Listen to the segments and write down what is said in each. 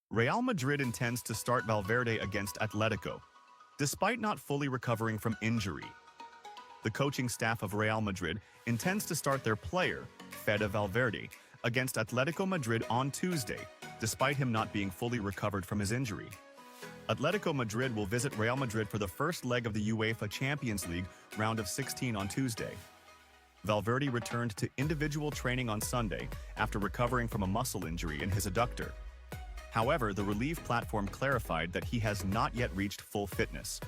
Real Madrid intends to start Valverde against Atletico, despite not fully recovering from injury. The coaching staff of Real Madrid intends to start their player, Fede Valverde, against Atletico Madrid on Tuesday, despite him not being fully recovered from his injury. Atletico Madrid will visit Real Madrid for the first leg of the UEFA Champions League round of 16 on Tuesday. Valverde returned to individual training on Sunday after recovering from a muscle injury in his adductor. However, the relief platform clarified that he has not yet reached full fitness.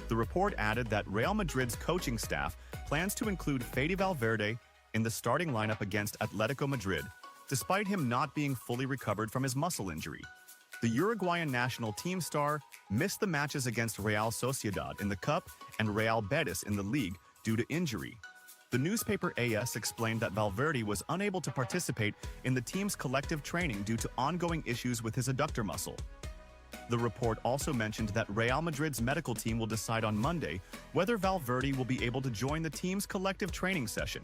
The report added that Real Madrid's coaching staff plans to include Fede Valverde in the starting lineup against Atletico Madrid, despite him not being fully recovered from his muscle injury. The Uruguayan national team star missed the matches against Real Sociedad in the Cup and Real Betis in the league due to injury. The newspaper AS explained that Valverde was unable to participate in the team's collective training due to ongoing issues with his adductor muscle. The report also mentioned that Real Madrid's medical team will decide on Monday whether Valverde will be able to join the team's collective training session.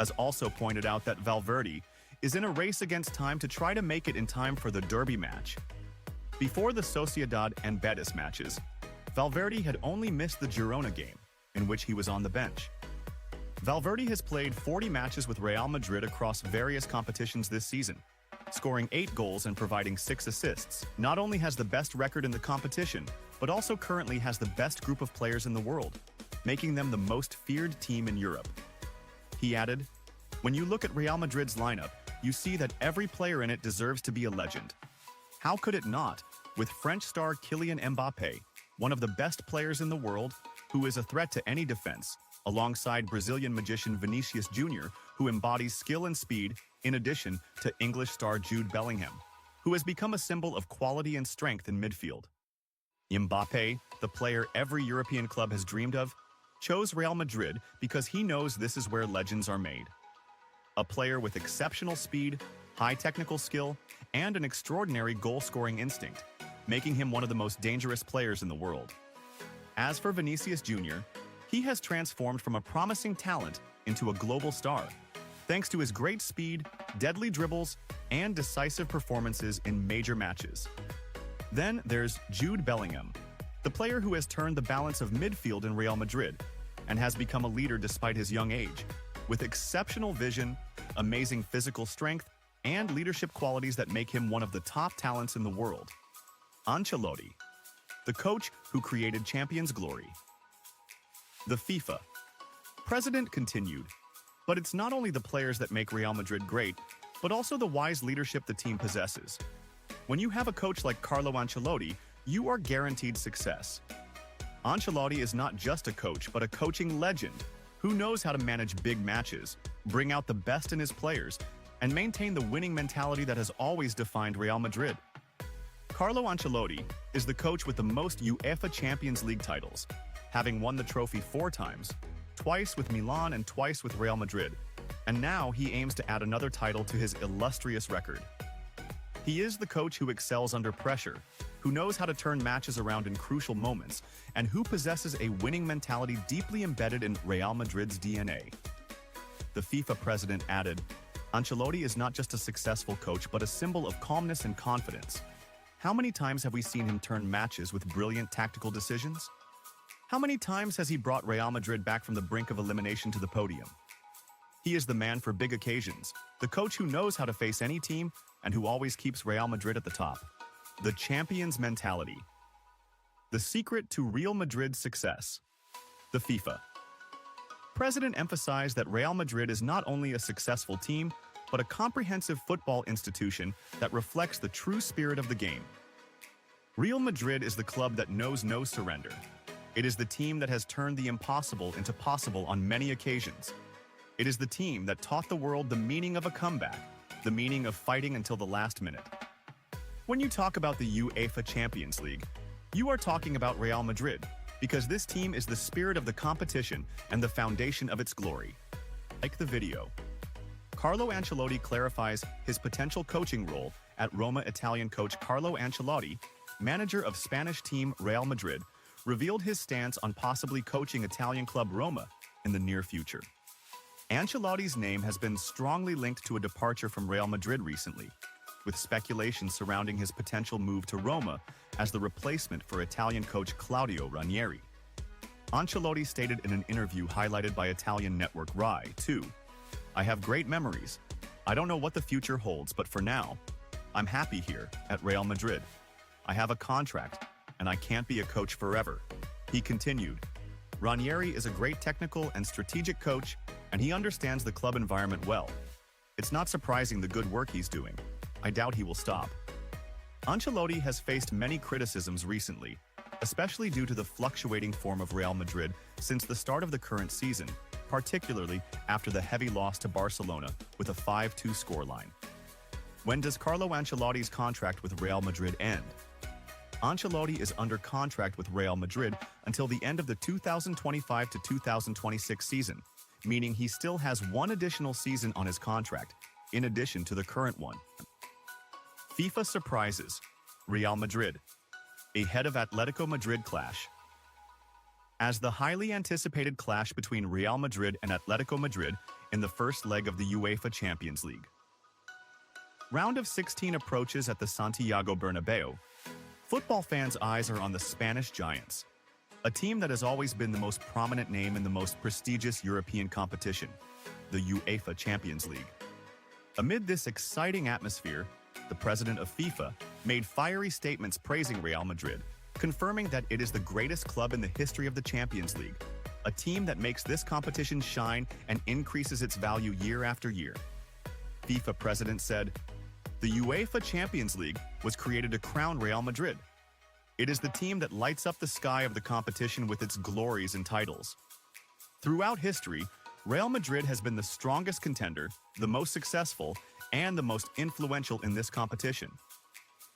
As also pointed out that Valverde is in a race against time to try to make it in time for the derby match. Before the Sociedad and Betis matches, Valverde had only missed the Girona game, in which he was on the bench. Valverde has played 40 matches with Real Madrid across various competitions this season, scoring 8 goals and providing 6 assists. Not only has the best record in the competition, but also currently has the best group of players in the world, making them the most feared team in Europe. He added, "When you look at Real Madrid's lineup, you see that every player in it deserves to be a legend. How could it not, with French star Kylian Mbappé, one of the best players in the world, who is a threat to any defense, alongside Brazilian magician Vinicius Jr., who embodies skill and speed, in addition to English star Jude Bellingham, who has become a symbol of quality and strength in midfield. Mbappé, the player every European club has dreamed of, chose Real Madrid because he knows this is where legends are made. A player with exceptional speed, high technical skill, and an extraordinary goal-scoring instinct, making him one of the most dangerous players in the world. As for Vinicius Jr., he has transformed from a promising talent into a global star, thanks to his great speed, deadly dribbles, and decisive performances in major matches. Then there's Jude Bellingham, the player who has turned the balance of midfield in Real Madrid and has become a leader despite his young age, with exceptional vision, amazing physical strength, and leadership qualities that make him one of the top talents in the world. Ancelotti, the coach who created Champions Glory. The FIFA president continued, "But it's not only the players that make Real Madrid great, but also the wise leadership the team possesses. When you have a coach like Carlo Ancelotti, you are guaranteed success. Ancelotti is not just a coach, but a coaching legend who knows how to manage big matches, bring out the best in his players, and maintain the winning mentality that has always defined Real Madrid. Carlo Ancelotti is the coach with the most UEFA Champions League titles, having won the trophy 4 times, twice with Milan and twice with Real Madrid, and now he aims to add another title to his illustrious record. He is the coach who excels under pressure, who knows how to turn matches around in crucial moments, and who possesses a winning mentality deeply embedded in Real Madrid's DNA." The FIFA president added, "Ancelotti is not just a successful coach but a symbol of calmness and confidence. How many times have we seen him turn matches with brilliant tactical decisions? How many times has he brought Real Madrid back from the brink of elimination to the podium? He is the man for big occasions, the coach who knows how to face any team and who always keeps Real Madrid at the top. The champion's mentality. The secret to Real Madrid's success." The FIFA president emphasized that Real Madrid is not only a successful team, but a comprehensive football institution that reflects the true spirit of the game. Real Madrid is the club that knows no surrender. It is the team that has turned the impossible into possible on many occasions. It is the team that taught the world the meaning of a comeback, the meaning of fighting until the last minute. When you talk about the UEFA Champions League, you are talking about Real Madrid, because this team is the spirit of the competition and the foundation of its glory. Like the video. Carlo Ancelotti clarifies his potential coaching role at Roma. Italian coach Carlo Ancelotti, manager of Spanish team Real Madrid, revealed his stance on possibly coaching Italian club Roma in the near future. Ancelotti's name has been strongly linked to a departure from Real Madrid recently. with speculation surrounding his potential move to Roma as the replacement for Italian coach Claudio Ranieri. Ancelotti stated in an interview highlighted by Italian network Rai 2, "I have great memories. I don't know what the future holds, but for now, I'm happy here at Real Madrid. I have a contract, and I can't be a coach forever." He continued, "Ranieri is a great technical and strategic coach, and he understands the club environment well. It's not surprising the good work he's doing. I doubt he will stop." Ancelotti has faced many criticisms recently, especially due to the fluctuating form of Real Madrid since the start of the current season, particularly after the heavy loss to Barcelona with a 5-2 scoreline. When does Carlo Ancelotti's contract with Real Madrid end? Ancelotti is under contract with Real Madrid until the end of the 2025 to 2026 season, meaning he still has one additional season on his contract, in addition to the current one. FIFA surprises Real Madrid ahead of Atletico Madrid clash. As the highly anticipated clash between Real Madrid and Atletico Madrid in the first leg of the UEFA Champions League. Round of 16 approaches at the Santiago Bernabeu. Football fans' eyes are on the Spanish Giants, a team that has always been the most prominent name in the most prestigious European competition, the UEFA Champions League. Amid this exciting atmosphere, the president of FIFA made fiery statements praising Real Madrid, confirming that it is the greatest club in the history of the Champions League, a team that makes this competition shine and increases its value year after year. FIFA president said, "The UEFA Champions League was created to crown Real Madrid. It is the team that lights up the sky of the competition with its glories and titles. Throughout history, Real Madrid has been the strongest contender, the most successful, and the most influential in this competition.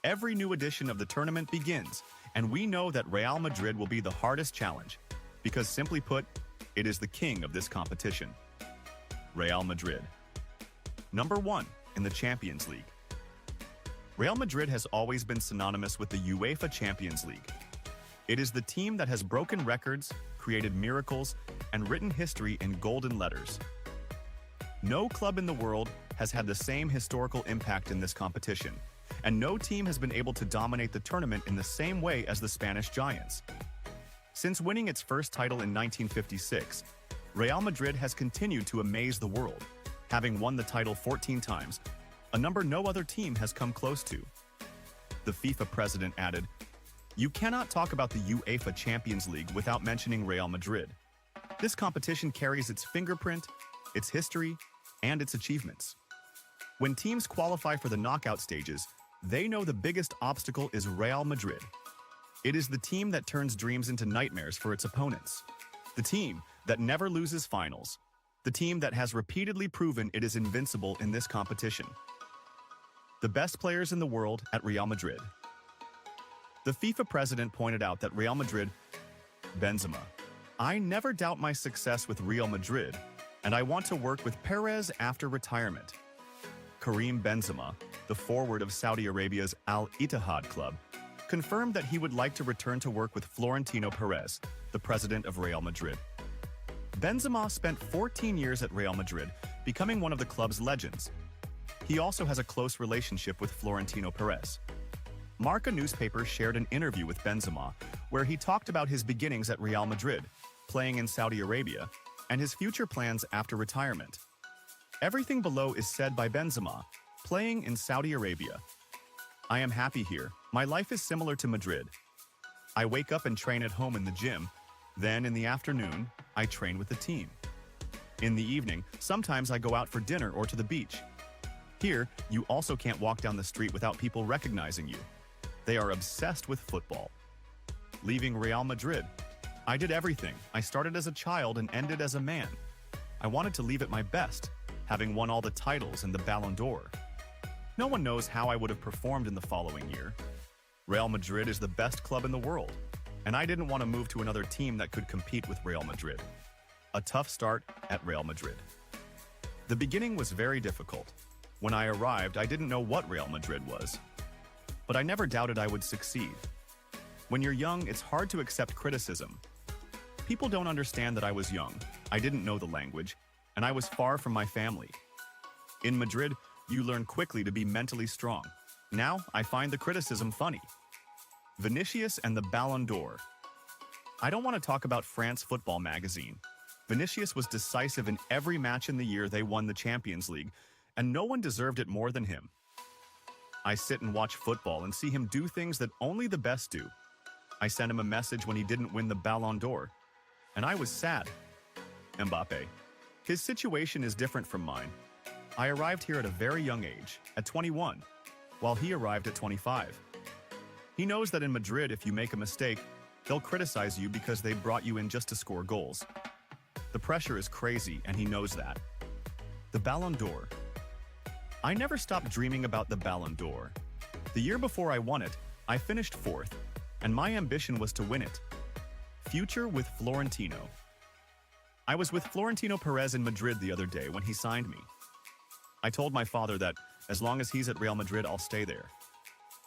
Every new edition of the tournament begins, and we know that Real Madrid will be the hardest challenge, because simply put, it is the king of this competition." Real Madrid. Number 1 in the Champions League. Real Madrid has always been synonymous with the UEFA Champions League. It is the team that has broken records, created miracles, and written history in golden letters. No club in the world has had the same historical impact in this competition, and no team has been able to dominate the tournament in the same way as the Spanish Giants. Since winning its first title in 1956, Real Madrid has continued to amaze the world, having won the title 14 times, a number no other team has come close to. The FIFA president added, "You cannot talk about the UEFA Champions League without mentioning Real Madrid. This competition carries its fingerprint, its history, and its achievements. When teams qualify for the knockout stages, they know the biggest obstacle is Real Madrid. It is the team that turns dreams into nightmares for its opponents. The team that never loses finals. The team that has repeatedly proven it is invincible in this competition. The best players in the world at Real Madrid." The FIFA president pointed out that Real Madrid, Benzema, "I never doubt my success with Real Madrid, and I want to work with Perez after retirement." Karim Benzema, the forward of Saudi Arabia's Al Ittihad club, confirmed that he would like to return to work with Florentino Perez, the president of Real Madrid. Benzema spent 14 years at Real Madrid, becoming one of the club's legends. He also has a close relationship with Florentino Perez. Marca newspaper shared an interview with Benzema, where he talked about his beginnings at Real Madrid, playing in Saudi Arabia, and his future plans after retirement. Everything below is said by Benzema, playing in Saudi Arabia. "I am happy here. My life is similar to Madrid. I wake up and train at home in the gym. Then in the afternoon, I train with the team. In the evening, sometimes I go out for dinner or to the beach. Here, you also can't walk down the street without people recognizing you. They are obsessed with football." Leaving Real Madrid. "I did everything. I started as a child and ended as a man. I wanted to leave at my best, having won all the titles and the Ballon d'Or. No one knows how I would have performed in the following year. Real Madrid is the best club in the world, and I didn't want to move to another team that could compete with Real Madrid." A tough start at Real Madrid. "The beginning was very difficult. When I arrived, I didn't know what Real Madrid was. But I never doubted I would succeed. When you're young, it's hard to accept criticism. People don't understand that I was young, I didn't know the language, and I was far from my family. In Madrid, You learn quickly to be mentally strong. Now, I find the criticism funny. Vinicius and the Ballon d'Or. I don't want to talk about France Football magazine. Vinicius was decisive in every match in the year they won the Champions League, and no one deserved it more than him. I sit and watch football and see him do things that only the best do. I sent him a message when he didn't win the Ballon d'Or, and I was sad. Mbappe. His situation is different from mine. I arrived here at a very young age, at 21, while he arrived at 25. He knows that in Madrid, if you make a mistake, they'll criticize you because they brought you in just to score goals. The pressure is crazy, and he knows that. The Ballon d'Or. I never stopped dreaming about the Ballon d'Or. The year before I won it, I finished 4th, and my ambition was to win it. Future with Florentino. I was with Florentino Perez in Madrid the other day when he signed me. I told my father that, as long as he's at Real Madrid, I'll stay there.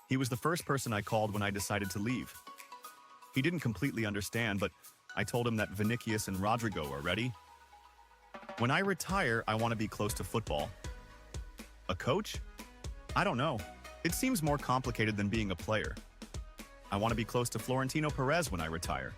He was the first person I called when I decided to leave. He didn't completely understand, but I told him that Vinicius and Rodrigo are ready. When I retire, I want to be close to football. A coach? I don't know. It seems more complicated than being a player. I want to be close to Florentino Perez when I retire.